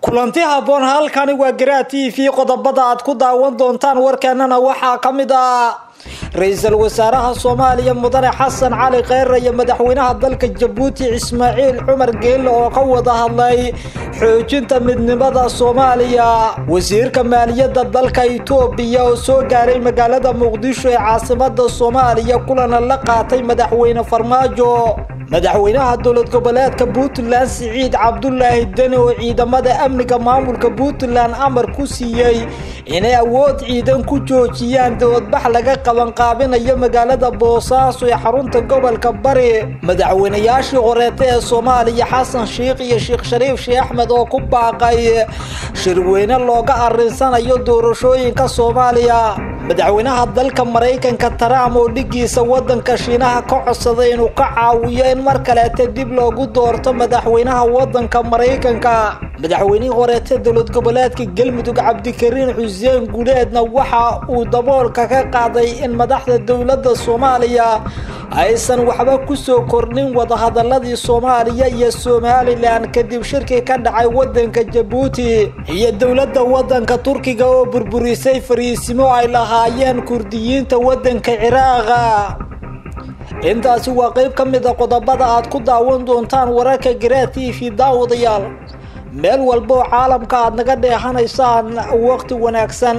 kulanti haboon halkani waa Garaa TV qodobada aad ku daawan doontaan warkeenana waxa kamid ah ra'iisul wasaaraha Soomaaliya Mudane Xasan Cali Khayre iyo madaxweynaha dalka Djibouti Ismaaciil Cumar Geelle oo ka wada hadlay xoojinta midnimada Soomaaliya wasiirka maaliyadda dalka Itoobiya oo soo gaaray magaalada Muqdisho ee caasimadda Soomaaliya kulan la qaatay madaxweyne Farmaajo madaxweynaha dowlad goboleedka Puntland Siciid Cabdullaahi Deni oo ciidamada amniga maamulka Puntland amar ku siiyay inay awood ciidan ku joojiyaan doodbax laga qaban qaabinayo magaalada Boosaaso ee xarunta gobolka Bari madaxweynayaashii horeeta ee Soomaaliya Xasan Sheekh iyo Sheekh Shariif Sheekh Axmed oo ku baaqay shirweyne looga arinsanayo doorashooyinka Soomaaliya madaxweynaha dalka Mareykanka Trump oo dhigiisa wadanka Shiinaha ka codsaday inuu ka caawiyo in mar kale dib loogu doorto madaxweynaha wadanka Mareykanka madaxweynihii horeeta dowlad goboleedka Galmudug Cabdikariin Xuseen Guuleedna waxa uu daboolka ka qaaday in madaxda dowladda Soomaaliya aysan waxba ku soo kordhin wada hadaladii Soomaaliya iyo Somaliland kadib shirki ka dhacay wadanka Djibouti iyo dowladda wadanka Turkiga oo burburisay fariisimo ay lahaayeen Kurdiyiinta wadanka Ciraaq intaasi waa qayb ka mid ah qodobada aad ku daawan doontaan wararka Garaa TV daawadayaal meel walba caalamka aad naga dheehanaysaan waqti wanaagsan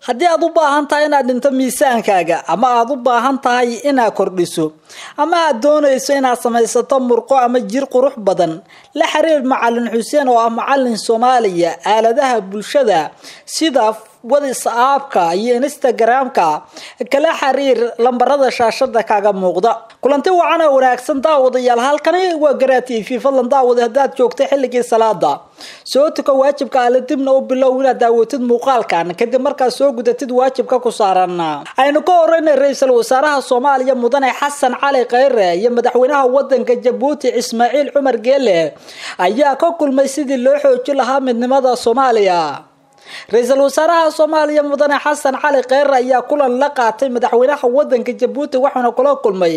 haddii aad u baahan tahay inaad dhinto miisaankaaga ama aad u baahan tahay inaad kordhiso ama aad doonayso inaad samaysato murqo ama jir qurux badan la xiriir macallin Xuseen oo ah macallin Soomaaliya aaladaha bulshada sida WhatsApp-ka iyo Instagram-ka kala xiriir lambarada shaashada kaaga muuqda kulanti wacan oo wanaagsan daawadayaal halkani waa Garaa TV fadlan daawada hadaad joogto xilligii salaada soo tuka waajibka ala dibna u bilow inaad daawatid muuqaalkan kadib markaa soo gudatid waajibka ku saaran aynu ka horeynay ra'iisul wasaaraha Soomaaliya Mudane Xasan Cali Khayre iyo madaxweynaha wadanka Djibouti Ismaaciil Cumar Geelle ayaa ka kulmay sidii loo xoojin lahaa midnimada Soomaaliya ra'iisul wasaaraha Soomaaliya Mudane Xasan Cali Khayre ayaa kulan la qaatay madaxweynaha wadanka Djibouti waxaana kula kulmay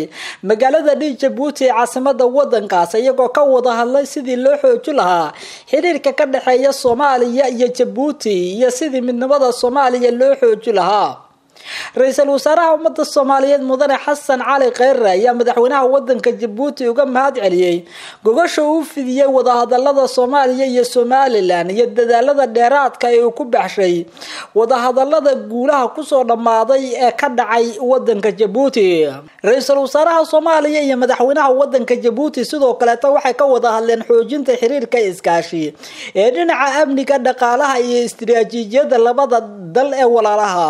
magaalada Djibouti ee caasimadda wadankaas iyagoo ka wada hadlay sidii loo xoojin lahaa xiriirka ka dhaxeeya Soomaaliya iyo Djibouti iyo sidii midnimada Soomaaliya loo xoojin lahaa ra'iisul wasaaraha ummadda Soomaaliyeed Mudane Xasan Cali Khayre ayaa madaxweynaha wadanka Djibouti uga mahad celiyay gogasho uu fidiyay wada hadalada Soomaaliya iyo Somaliland iyo dadaalada dheeraadka ee uu ku baxshay wada hadalada guulaha ku soo dhamaaday ee ka dhacay wadanka Djibouti ra'iisul wasaaraha Soomaaliya iyo madaxweynaha wadanka Djibouti sidoo kale waxay ka wada hadleen xoojinta xiriirka iskaashi ee dhinaca amniga dhaqaalaha iyo istiraatiijiyadda labada dal ee walaalaha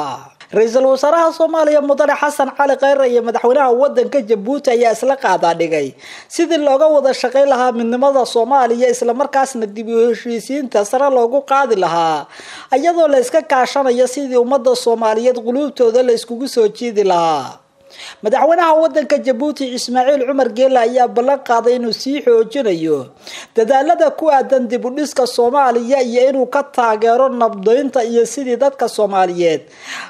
ra'iisul wasaaraha Soomaaliya Mudane Xasan Cali Khayre iyo madaxweynaha wadanka Djibouti ayaa isla qaada dhigay sidii looga wada shaqeyn lahaa midnimada Soomaaliya isla markaasna dib u heshiisiinta sare loogu qaadi lahaa iyadoo la iska kaashanayo sidii ummadda Soomaaliyeed qulubtooda la iskugu soo jiidi lahaa madaxweynaha wadanka Djibouti Ismaaciil Cumar Geelle ayaa ballan qaaday inuu sii xoojinayo dadaalada ku aadan dib u dhiska Soomaaliya iyo inuu ka taageero nabdoonta iyo sidii dadka Soomaaliyeed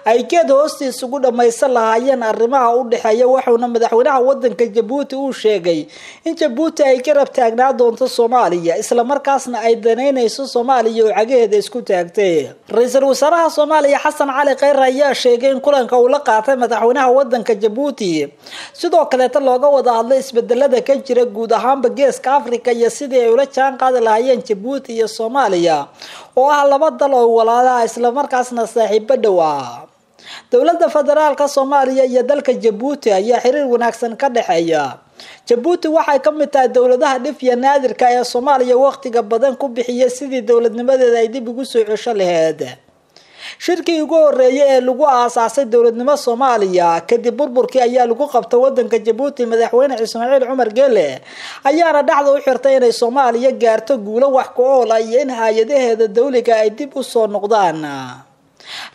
ay geed hoostiisa ugu dhamaysan lahaayeen arrimaha u dhaxeeya waxaana madaxweynaha wadanka Djibouti uu sheegay in Djibouti ay garab taagnaa doonto Soomaaliya isla markaasna ay daneynayso Soomaaliya oo cageeda isku taagtay ra'iisul wasaaraha Soomaaliya Xasan Cali Khayre ayaa sheegay in kulanka uu la qaatay madaxweynaha wadanka Djibouti sidoo kale looga wada hadlay isbedelada ka jira guud ahaanba geeska Afrika iyo sidii ay ula jaan qaadi lahaayeen Djibouti iyo Soomaaliya oo ah laba dal oo walaalaha isla markaasna saaxiibo dhow ah dowladda federaalka Soomaaliya iyo dalka Djibouti ayaa xiriir wanaagsan ka dhaxeeya Djibouti waxay ka mid tahay dowladaha dhifya naadirka ee Soomaaliya waqtiga badan ku bixiyay sidii dowladnimadeeda ay dib ugu soo cesho lahayd shirkii ugu horeeyay ee lagu aasaasay dowladnimada Soomaaliya kadib burburkii ayaa lagu qabtay wadanka Djibouti madaxweyne Ismaaciil Cumar Geelle ayaana dhaxda u xirtay inay Soomaaliya gaarto guulo wax ku ool ah iyo in hay'adaheeda dawliga ay dib u soo noqdaan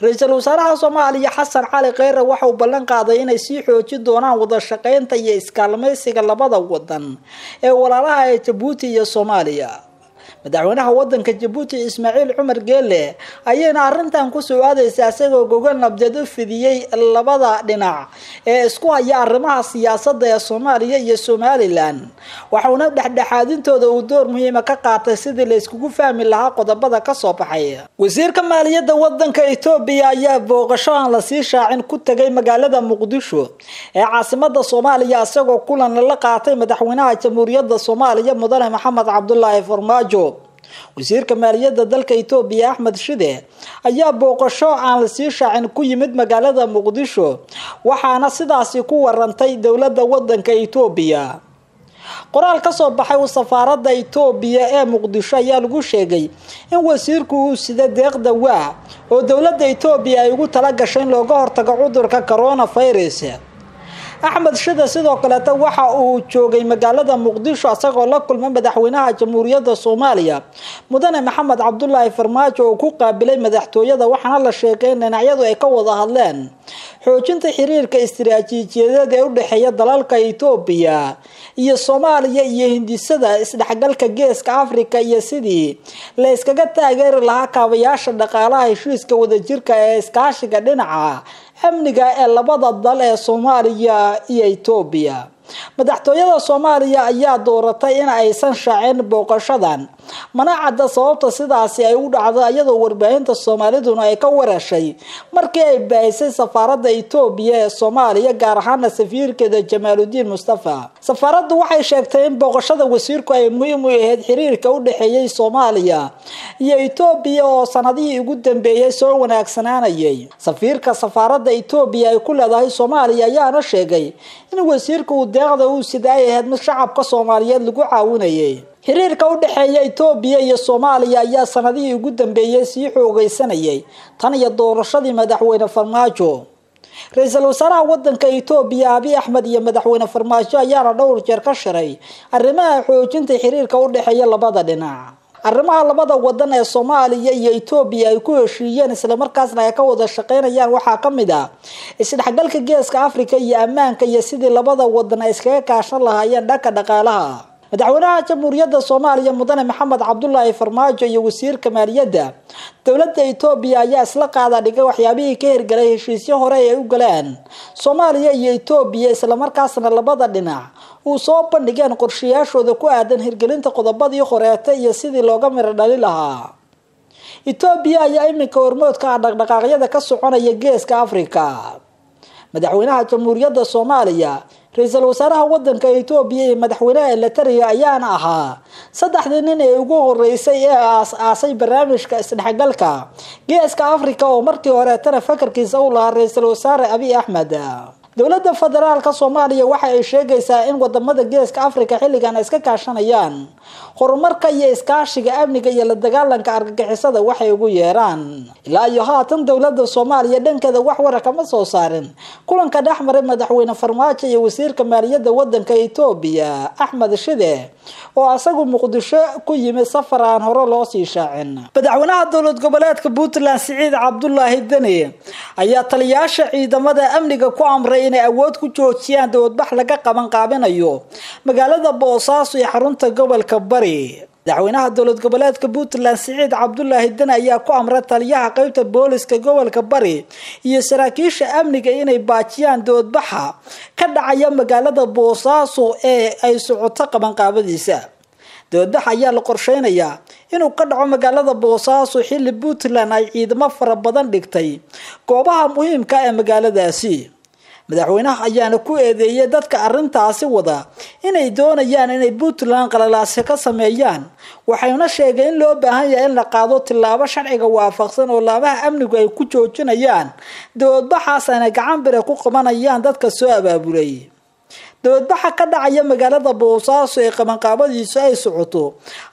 ra'iisul wasaaraha Soomaaliya Xasan Cali Khayre waxa uu ballan qaaday inay sii xoojin doonaan wada shaqeynta iyo iskaalmaysiga labada wadan ee walaalaha ee Djibouti iyo Soomaaliya madaxweynaha wadanka Djibouti Ismaaciil Cumar Geelle ayayna arintan ku soo aadaysaa asagoo gogol nabdad u fidiyay labada dhinac ee isku haya arrimaha siyaasadda ee Soomaaliya iyo Somaliland waxaana dhexdhexaadintooda uu door muhiim ah ka qaatay sidii la iskugu fahmi lahaa qodobada ka soo baxay. Wasiirka Maaliyadda waddanka Itoobiya ayaa booqasho aan la sii shaacin ku tagay magaalada Muqdisho ee caasimadda Soomaaliya asagoo kulan la qaatay madaxweynaha Jamhuuriyadda Soomaaliya Mudane Maxamed Cabdullaahi Farmaajo. wasiirka maaliyadda dalka Itoobiya Axmed Shide ayaa booqasho aan la sii shaacin ku yimid magaalada Muqdisho waxaana sidaasi ku warantay dawladda waddanka Itoobiya. qoraal ka soo baxay safaaradda Itoobiya ee Muqdisho ayaa lagu sheegay in wasiirku uu sida deeqda waa oo dawladda Itoobiya ay ugu tala gashay in looga hortago cudurka coronavirus. Axmed Shide sidoo kale waxa uu joogay magaalada Muqdisho asagoo la kulmay madaxweynaha Jamhuuriyadda Soomaaliya Mudane Maxamed Cabdullaahi Farmaajo oo ku qaabilay madaxtooyada waxaana la sheegay in dhinacyadu ay ka wada hadleen xoojinta xiriirka istiraatiijiyadeed ee u dhaxeeya dalalka Itoobiya iyo Soomaaliya iyo hindisada isdhexgalka Geeska Afrika iyo sidii la iskaga taageeri lahaa kaabayaasha dhaqaalaha heshiiska wadajirka ee iskaashiga dhinaca amniga ee labada dal ee Soomaaliya iyo Itoobiya. madaxtooyada Soomaaliya ayaa dooratay in aysan shaacin booqashadan mana cadda sababta sidaasi ay u dhacdo iyadoo warbaahinta Soomaaliduna ay ka warashay markii ay baahisay safaaradda Itoobiya ee Soomaaliya gaar ahaan safiirkeeda Jamaaludiin Mustafa. safaaraddu waxay sheegtay in booqashada wasiirku ay muhiim u ahayd xiriirka u dhaxeeyay Soomaaliya iyo Itoobiya oo sanadihii ugu dambeeyay soo wanaagsanaanayay. safiirka safaaradda Itoobiya ay ku leedahay Soomaaliya ayaana sheegay in wasiirku deeqda uu sidaayay mid shacabka Soomaaliyeed lagu caawinayay. xiriirka u dhaxeeya Itoobiya iyo Soomaaliya ayaa sanadihii ugu dambeeyay sii xoogaysanayay tan iyo doorashadii madaxweyne Farmaajo. ra'iisul wasaaraha waddanka Itoobiya Abiy Ahmed iyo madaxweyne Farmaajo ayaana dhowr jeer ka shiray arrimaha xoojinta xiriirka u dhaxeeya labada dhinac. arrimaha labada wadan ee Soomaaliya iyo Itoobiya ay ku heshiiyeen isla markaasna ay ka wada shaqeynayaan waxaa ka mid ah isdhexgalka Geeska Afrika iyo ammaanka iyo sidii labada wadan ay iskaga kaashan lahaayeen dhanka dhaqaalaha. madaxweynaha Jamhuuriyadda Soomaaliya Mudane Maxamed Cabdullaahi Farmaajo iyo wasiirka maaliyadda dawladda Itoobiya ayaa isla qaada dhigay waxyaabihii ka hirgalay heshiisyo hore ay u galeen Soomaaliya iyo Itoobiya isla markaasna labada dhinac uu soo bandhigeen qorshayaashooda ku aadan hirgelinta qodobadii horeeta iyo sidii looga miro dhali lahaa. Itoobiya ayaa iminka hormood ka ah dhaqdhaqaaqyada ka soconaya Geeska Afrika. madaxweynaha Jamhuuriyadda Soomaaliya ra'iisul wasaaraha waddanka Itoobiya iyo madaxweynaha Eritrea ayaana ahaa saddexdii nin ee ugu horeysay ee aasay barnaamijka isdhexgalka Geeska Afrika oo markii hore tan fakarkiisa u lahaa ra'iisul wasaare Abiy Ahmed. dawladda federaalka Soomaaliya waxa ay sheegaysaa in wadamada Geeska Afrika xilligan iska kaashanayaan horumarka iyo iskaashiga amniga iyo la dagaalanka argagixisada waxay ugu yeeraan. ilaa iyo haatan dawladda Soomaaliya dhankeeda wax war kama soo saarin kulanka dhexmaray madaxweyne Farmaajo iyo wasiirka maaliyadda waddanka Itoobiya Axmed Shide oo asagu Muqdisho ku yimid safar aan hore loo sii shaacin. madaxweynaha dowlad goboleedka Puntland Siciid Cabdullaahi Dani ayaa taliyaasha ciidamada amniga ku amray inay awood ku joojiyaan dowladbax laga qaban qaabinayo magaalada Boosaaso ee xarunta gobolka Bari. madaxweynaha dowlad goboleedka Puntland Siciid Cabdullaahi Dani ayaa ku amray taliyaha qaybta booliska gobolka Bari iyo saraakiisha amniga inay baajiyaan dowladbaxa ka dhacaya magaalada Boosaaso ee ay socoto qaban qaabadiisa. dowladbaxa ayaa la qorsheynayaa inuu ka dhaco magaalada Boosaaso xilli Puntland ay ciidamo fara badan dhigtay goobaha muhiimka ah ee magaaladaasi. madaxweynaha ayaana ku eedeeyay dadka arintaasi wada inay doonayaan inay Puntland qalalaase ka sameeyaan waxayna sheegeen in loo baahan yahay in la qaado tilaabo sharciga waafaqsan oo laabaha amnigu ay ku joojinayaan dowladbaxaas ay gacan bir ku qabanayaan dadka soo abaabulay. dowladbaxa ka dhacaya magaalada Boosaaso ee qabanqaabadiisu ay socoto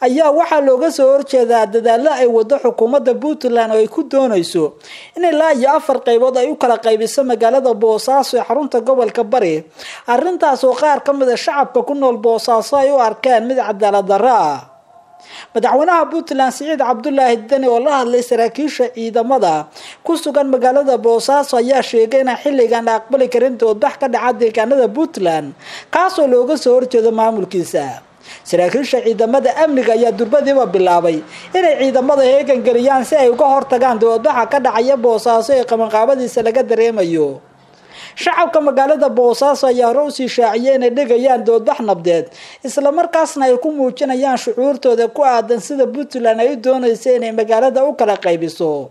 ayaa waxaa looga soo horjeedaa dadaalo ay wado xukuumadda Puntland oo ay ku doonayso in ilaa iyo 4 qaybood ay u kala qaybiso magaalada Boosaaso ee xarunta gobolka Bari. arrintaas oo qaar ka mid ah shacabka ku nool Boosaaso ay u arkeen mid cadaalad darro ah. madaxweynaha Puntland Siciid Cabdullaahi Dani oo la hadlay saraakiisha ciidamada ku sugan magaalada Boosaaso ayaa sheegay in xilligan la aqbali karin dowladbax ka dhaca deegaanada Puntland kaasoo looga soo horjeedo maamulkiisa. saraakiisha ciidamada amniga ayaa durbadiiba bilaabay inay ciidamada heegan galiyaan si ay uga hortagaan dowladbaxa ka dhacaya Boosaaso ee qabanqaabadiisa laga dareemayo. shacabka magaalada Boosaaso ayaa hore u sii shaaciyay inay dhigayaan doodbax nabdeed isla markaasna ay ku muujinayaan shucuurtooda ku aadan sida Puntland ay doonayso inay magaalada u kala qaybiso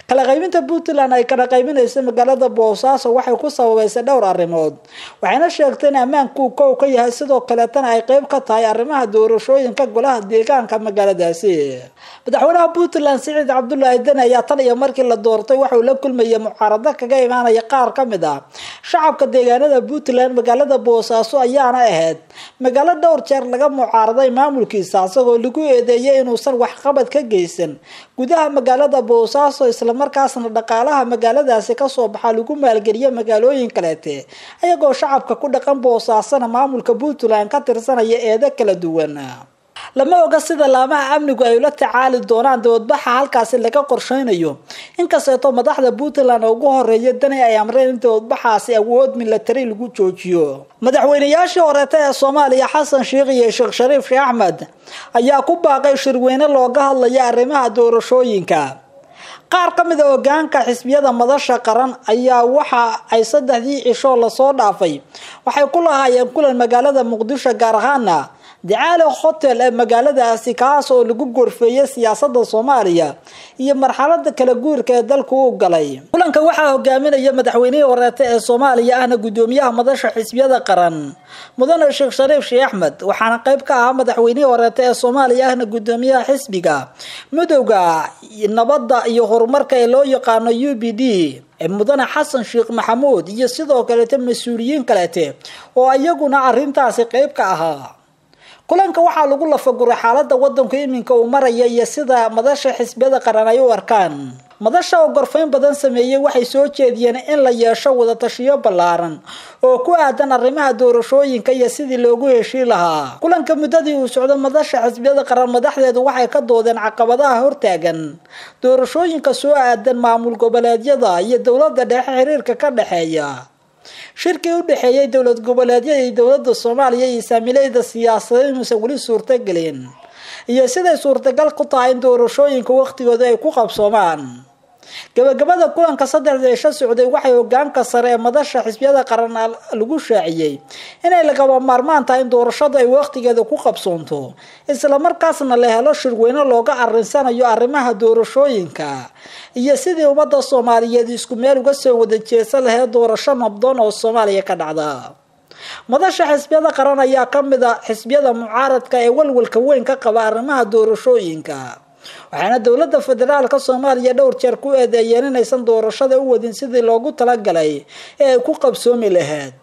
kala qaybinta Puntland ay kala qaybinayso magaalada Boosaaso waxay ku sababaysaa dhowr arrimood waxayna sheegtay in ammaanku uu ka yahay sidoo kale tan ay qayb ka tahay arrimaha doorashooyinka golaha deegaanka magaaladaasi madaxweynaha Puntland Siciid Cabdullaahi Dani ayaa tan iyo markii la doortay wuxuu la kulmayay mucaarado kaga imaanaya qaar ka mid ah shacabka deegaanada Puntland magaalada Boosaaso ayaana ahayd magaalo dhowr jeer laga mucaaraday maamulkiisa asagoo lagu eedeeyay inuusan wax qabad ka geysan gudaha magaalada Boosaaso isla markaasna dhaqaalaha magaaladaasi ka soo baxa lagu maalgeliyo magaalooyin kale ayagoo shacabka ku dhaqan Boosaasana maamulka Puntland ka tirsanaya eedo kala duwan lama oga sida laamaha amnigu ay la tacaali doonaan doodbaxa halkaas laga qorsheynayo inkastoo madaxda Puntland ugu horeeyay Dani ay amreen in doodbaxaasi awood military lagu joojiyo madaxweynayaashii hore ee Soomaaliya Xasan Sheikh iyo Sheekh Shariif Sheekh Ahmed ayaa ku baaqay shirweyne looga hadlayo arrimaha doorashooyinka qaar ka mid ah hoggaanka xisbiyada madasha qaran ayaa waxa ay 3 cisho la soo dhaafay waxay ku lahaayeen kulan magaalada Muqdisho gaar ahaan Dicaale Hotel ee magaaladaasi kaas oo lagu gorfeeyay siyaasadda Soomaaliya iyo marxaladda kala guurka ee dalku u galay kulanka waxa hogaaminaya madaxweynaha horeeta ee Soomaaliya ahna gudoomiyaha madasha xisbiyada qaran mudane Sheekh Shariif Sheekh Ahmed waxaana qayb ka ah madaxweynaha horeeta ee Soomaaliya ahna gudoomiyaha xisbiga Midowga Nabadda iyo Horumarka ee loo yaqaan UPD mudane Xasan Sheekh Maxamuud iyo sidoo kale mas'uuliyiin kale oo ayaguna arintaasi qayb ka ahaa kulanka waxa lagu lafaguray xaaladda wadanka iminka uu maraya iyo sida madasha xisbiyada qaran ay u arkaan madasha oo gorfayn badan sameeyay waxay soo jeediyeen in la yeesho wada tashiyo ballaaran oo ku aadan arrimaha doorashooyinka iyo sidii loogu heshiin lahaa kulanka muddadii uu socdo madasha xisbiyada qaran madaxdeedu waxay ka doodeen caqabadaha hortaagan doorashooyinka soo aadan maamul goboleedyada iyo dawladda dhexe xiriirka ka dhaxeeya shirkii u dhaxeeyay dawlad goboleedyada iyo dawladda Soomaaliya iyo saamilayda siyaasadeed muuse wali suurtagelin iyo sida suurtagal ku tahay in doorashooyinka waqtigooda ay ku qabsoomaan gabagabada kulanka 3 cisho socday waxay hoggaanka sare ee madasha xisbiyada qaran lagu shaaciyay inay laga maarmaan tahay in doorashada ay waqtigeeda ku qabsoonto isla markaasna la helo shirweyne looga arinsanayo arrimaha doorashooyinka iyo sidii ummadda Soomaaliyeed isku meel uga soo wada jeesan lahayd doorasho nabdoon oo Soomaaliya ka dhacda madasha xisbiyada qaran ayaa ka mid ah xisbiyada mucaaradka ee walwalka weyn ka qaba arrimaha doorashooyinka waxaana dawladda federaalka Soomaaliya dhowr jeer ku eedeeyeen inaysan doorashada u wadin sidii loogu talagalay ee ay ku qabsoomi lahayd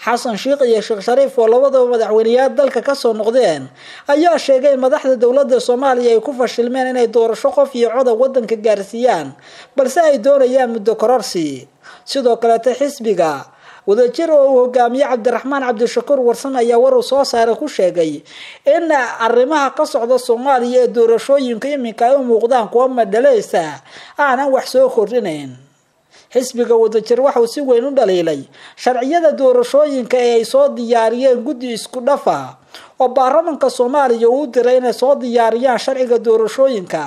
Xasan Sheikh iyo Sheekh Shariif oo labadaba madaxweynayaal dalka ka soo noqdeen ayaa sheegay in madaxda dawladda Soomaaliya ay ku fashilmeen inay doorasho qof iyo cod wadanka gaarsiiyaan balse ay doonayaan muddo kororsi sidoo kale xisbiga wadajir oo hogaamiye Cabdiraxmaan Cabdishakuur Warsan ayaa war soo saaray ku sheegay in arrimaha ka socda Soomaaliya ee doorashooyinka iminka ay u muuqdaan kuwa madaleysa aanan wax soo kordhinayn xisbiga wadajir waxa uu si weyn u dhaleelay sharciyada doorashooyinka ee ay soo diyaariyeen guddi isku dhafa oo baarlamaanka Soomaaliya uu diray inay soo diyaariyaan sharciga doorashooyinka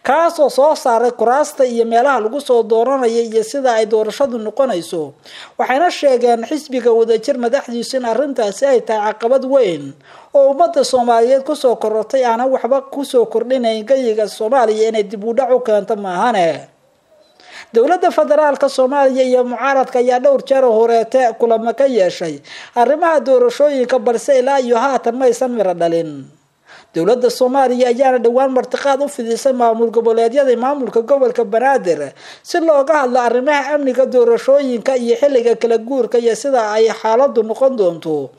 kaas oo soo saaray kuraasta iyo meelaha lagu soo dooranayo iyo sida ay doorashadu noqonayso waxayna sheegeen xisbiga wadajir madaxdiisu in arrintaasi ay tahay caqabad weyn oo ummadda Soomaaliyeed ku soo korortay aan waxba ku soo kordhinayn gayiga Soomaaliya inay dib u dhac u keento maahane dawladda federaalka Soomaaliya iyo mucaaradka ayaa dhowr jeer horeete kulamo ka yeeshay arrimaha doorashooyinka balse ilaa iyo haatan ma aysan miro dhalin dawladda Soomaaliya ayaa dhawaan martiqaad u fidisay maamul goboleedyada maamulka gobolka Banaadir si looga hadlo arrimaha amniga doorashooyinka iyo xilliga kala guurka iyo sida ay xaaladdu noqon doonto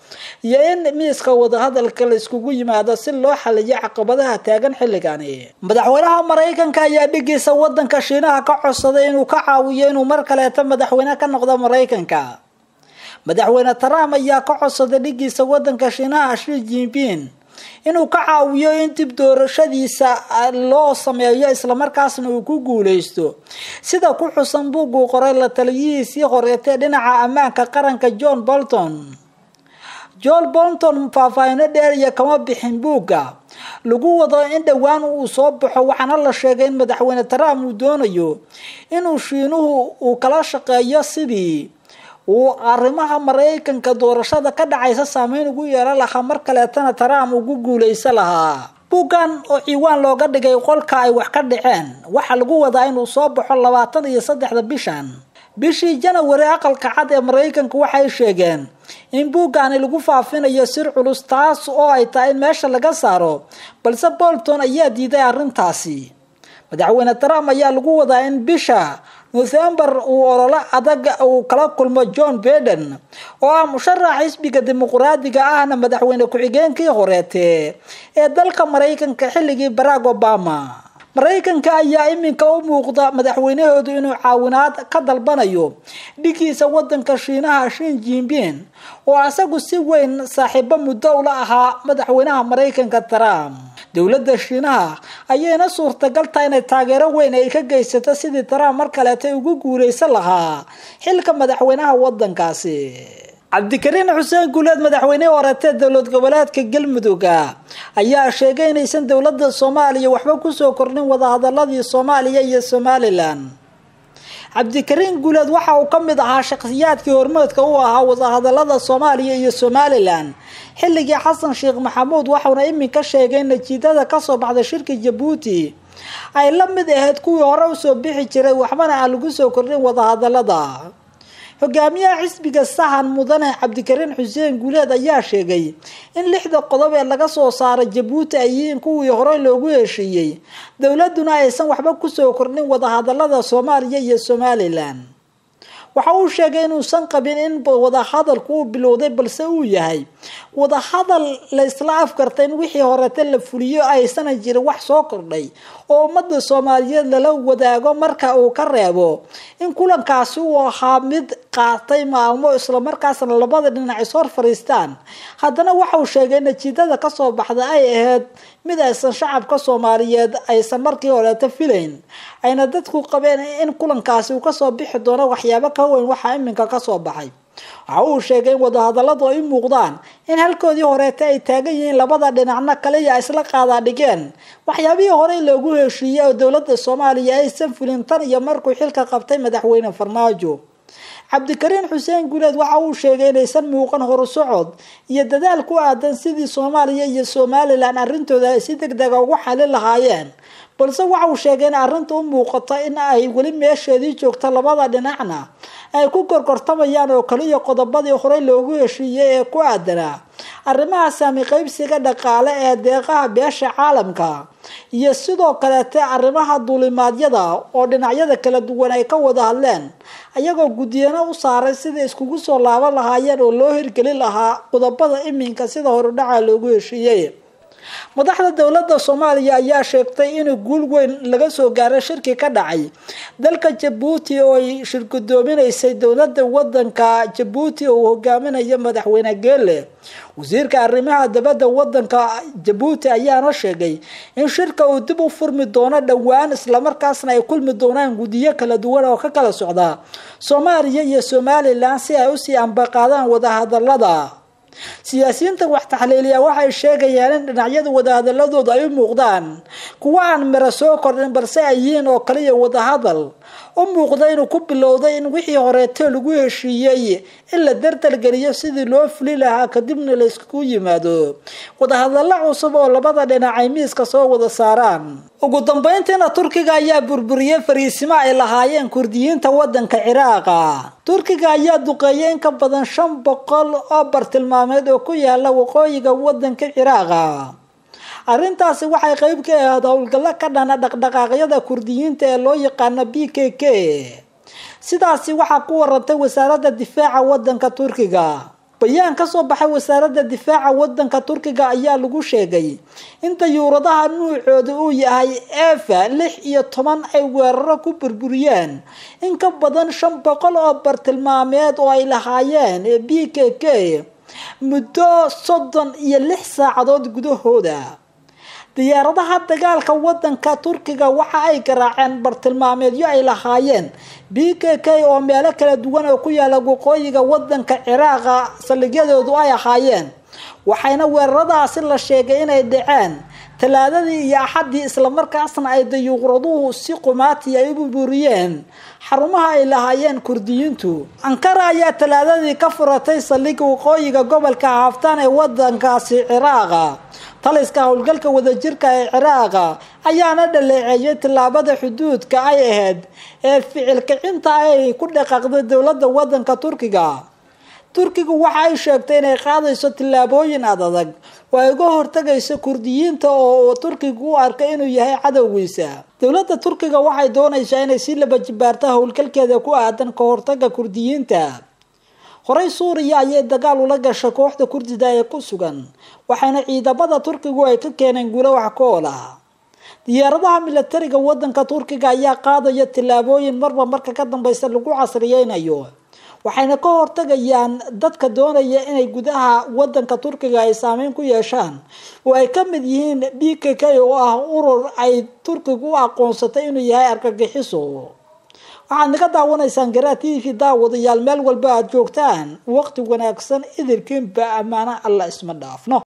iyo in miiska wada hadalka la iskugu yimaado si loo xalliyo caqabadaha taagan xilligani madaxweynaha Mareykanka ayaa dhigiisa wadanka Shiinaha ka codsaday inuu ka caawiyo inuu mar kale madaxweyne ka noqdo Mareykanka madaxweyne Trump ayaa ka codsaday dhigiisa wadanka Shiinaha Xi Jinping inuu ka caawiyo in dib doorashadiisa loo sameeyo isla markaasna uu ku guuleysto sida ku xusan buug uu qoray la taliyihiisii horeetay dhinaca ammaanka qaranka John Bolton faahfaahin dheer iyo kama bixin buugga lagu wado in dhawaan uu soo baxo waxaana la sheegay in madaxweyne Trump uu doonayo inuu Shiinuhu uu kala shaqeeyo sidii uu arrimaha Mareykanka doorashada ka dhacaysa saameyn ugu yeelan lahaa mar kaleetana Trump ugu guuleysan lahaa. buuggan oo ciwaan looga dhigay qolka ay wax ka dhaceen waxa lagu wadaa inuu soo baxo 23 bishan. bishii January aqalka cad ee Mareykanka waxay sheegeen in buuggan lagu faafinayo sir culus taas oo ay tahay in meesha laga saaro, balse Bolton ayaa diiday arrintaasi. madaxweyne Trump ayaa lagu wadaa in bisha November uu olole adag uu kala kulmo John Biden oo ah musharax xisbiga dimuqraadiga ahna madaxweyne ku-xigeenkii horeete ee dalka Mareykanka xilligii Barack Obama. Mareykanka ayaa iminka u muuqda madaxweynahoodu inuu caawinaad ka dalbanayo dhigiisa wadanka Shiinaha Xi Jinping oo asagu si weyn saaxiibo muddo ula ahaa madaxweynaha Mareykanka Trump. dowladda Shiinaha ayayna suurtagal tahay inay taageero weyn ay ka geysato sidii Trump mar kale ay ugu guuleysan lahaa xilka madaxweynaha wadankaasi. Cabdikariin Xuseen Guuleed madaxweyne horeete dowlad goboleedka Galmudug ayaa sheegay inaysan dowladda Soomaaliya waxba ku soo kordhin wadahadaladii Soomaaliya iyo Somaliland. Cabdikariin Guuleed waxa uu kamid ahaa shakhsiyaadkii hormuudka u ahaa wadahadalada Soomaaliya iyo Somaliland xilligii Xasan Sheekh Maxamuud waxaana iminka sheegay natiijada ka soo baxday shirka Djibouti ay la mid ahayd kuwii hore u soo bixi jiray waxbana aan lagu soo kordhin wadahadalada. hogaamiyaha xisbiga Sahan Mudane Cabdikariin Xuseen Guuleed ayaa sheegay in 6 qodob ee laga soo saaray Djibouti ay yihiin kuwii hore loogu heshiiyay dowladuna aysan waxba ku soo kordhin wadahadalada Soomaaliya iyo Somaliland. waxa uu sheegay inuu san qabin in wadahadalku uu bilowday balse uu yahay wadahadal la isla afkartay in wixii hore la fuliyo aysan jirin wax soo kordhay oo ummadda Soomaaliyeed lala wadaago marka uu ka reebo in kulankaasi uu ahaa mid qaatay maalmo isla markaasna labada dhinac ay soo fariistaan. haddana waxa uu sheegay in natiijada ka soo baxday ay ahayd mid aysan shacabka Soomaaliyeed aysan markii hore filayn ayna dadku qabeen in kulankaasi uu ka soo bixi doono waxyaabo ka weyn waxa iminka ka soo baxay. waxa uu sheegay wadahadaladu ay muuqdaan in halkoodii hore ay taagan yihiin labada dhinacna kale ay isla qaada dhigeen waxyaabihii hore loogu heshiiyay oo dowladda Soomaaliya aysan fulin tan iyo markuu xilka qabtay madaxweyne Farmaajo. Cabdikariin Xuseen Guuleed waxa uu sheegay inaysan muuqan horusocod iyo dadaal ku aadan sidii Soomaaliya iyo Somaliland arrintooda si degdeg ah ugu xalin lahaayeen, balse waxa uu sheegay in arrintu u muuqato in ay wali meesheedii joogto labada dhinacna ay ku korkortamayaan oo kaliya qodobadii hore loogu heshiiyay ee ku aadanaa arrimaha saami qaybsiga dhaqaale ee deeqaha beesha caalamka iyo sidoo kale arrimaha duulimaadyada oo dhinacyada kala duwan ay ka wada hadleen ayagoo gudiyana u saaray sidii iskugu soo laaban lahaayeen oo loo hirgelin lahaa qodobada iminka sida hore dhaca loogu heshiiyay. madaxda dowladda Soomaaliya ayaa sheegtay in guul weyn laga soo gaaray shirki ka dhacay dalka Djibouti oo ay shirkadoominaysay dowladda wadanka Djibouti oo hogaaminaya madaxweyne Geele. wasiirka arrimaha dibadda wadanka Djibouti ayaa sheegay in shirka uu dib u furmi doono dhawaan isla markaasna ay kulmi doonaan gudiyo kala duwan oo ka kala socda Soomaaliya iyo Somaliland si ay u sii ambaqaadaan wadahadalada. siyaasiyiinta wax taxliiliya waxay sheegayaan in dhinacyada wadahadaladooda ay u muuqdaan kuwa aan mira soo kordhin balse ay yihiin oo kaliya wadahadal u muuqda inuu ku bilowday in wixii hore lagu heshiiyay in la dardargeliyo sidii loo fuli lahaa kadibna la isku yimaado wadahadalo cusub oo labada dhinac ay miiska soo wada saaraan. ugu dambeyntiina Turkiga ayaa burburiyay fariisimo ay lahaayeen Kurdiyiinta wadanka Ciraaq. Turkiga ayaa duqeeyay in ka badan 500 oo bartilmaameed oo ku yaala waqooyiga wadanka Ciraaq. arrintaasi waxay qayb ka ahayd howlgalo ka dhana dhaqdhaqaaqyada Kurdiyiinta ee loo yaqaan PKK. sidaasi waxa ku warantay wasaaradda difaaca wadanka Turkiga. bayaan ka soo baxay wasaaradda difaaca wadanka Turkiga ayaa lagu sheegay in dayuuradaha nuucoodu uu yahay F-16 ay weeraro ku burburiyeen in ka badan 500 oo bartilmaameed oo ay lahaayeen PKK muddo 36 saacadood gudahooda. diyaaradaha dagaalka wadanka Turkiga waxa ay garaaceen bartilmaameedyo ay lahaayeen PKK oo meelo kala duwan oo ku yaala waqooyiga wadanka Ciraaq saldhigyadoodu ay ahaayeen waxayna weeraradaasi la sheegay inay dhaceen talaadadii iyo axadii isla markaasna ay dayuuraduhu si qumaati ay u burburiyeen xarumaha ay lahaayeen kurdiyiintu. Ankara ayaa talaadadii ka furatay saldhigga waqooyiga gobolka Haftaan ee wadankaasi Ciraaq. taliska howlgalka wadajirka ee Ciraaq ayaana dhaleeceeyay tilaabada xuduudka ay ahayd ee ficilka inta ay ku dhaqaaqday dawladda wadanka Turkiga. Turkigu waxa ay sheegtay inay qaadayso tilaabooyin adag oo ay uga hortagayso kurdiyiinta oo Turkigu u arkay inuu yahay cadawgiisa. Dawladda Turkiga waxay doonaysaa inay si laba jibaarto howlgalkeeda ku aadan ka hortagga kurdiyiinta. Horay Suuriya ayay dagaal ula gashay kooxda Kurdida ee ku sugan, waxaana ciidamada Turkigu ay ka keeneen guulo wax ku ool ah. diyaaradaha militariga wadanka Turkiga ayaa qaadaya tilaabooyin marba marka ka dambaysa lagu casriyeynayo, waxayna ka hortagayaan dadka doonaya inay gudaha wadanka Turkiga ay saameyn ku yeeshaan oo ay ka mid yihiin PKK oo ah urur ay Turkigu u aqoonsatay inuu yahay argagixiso. waxaad naga daawanaysaan Garaa TV daawadayaal meel walba aad joogtaan. waqti wanaagsan idilkiinba amaana Allah isma dhaafno.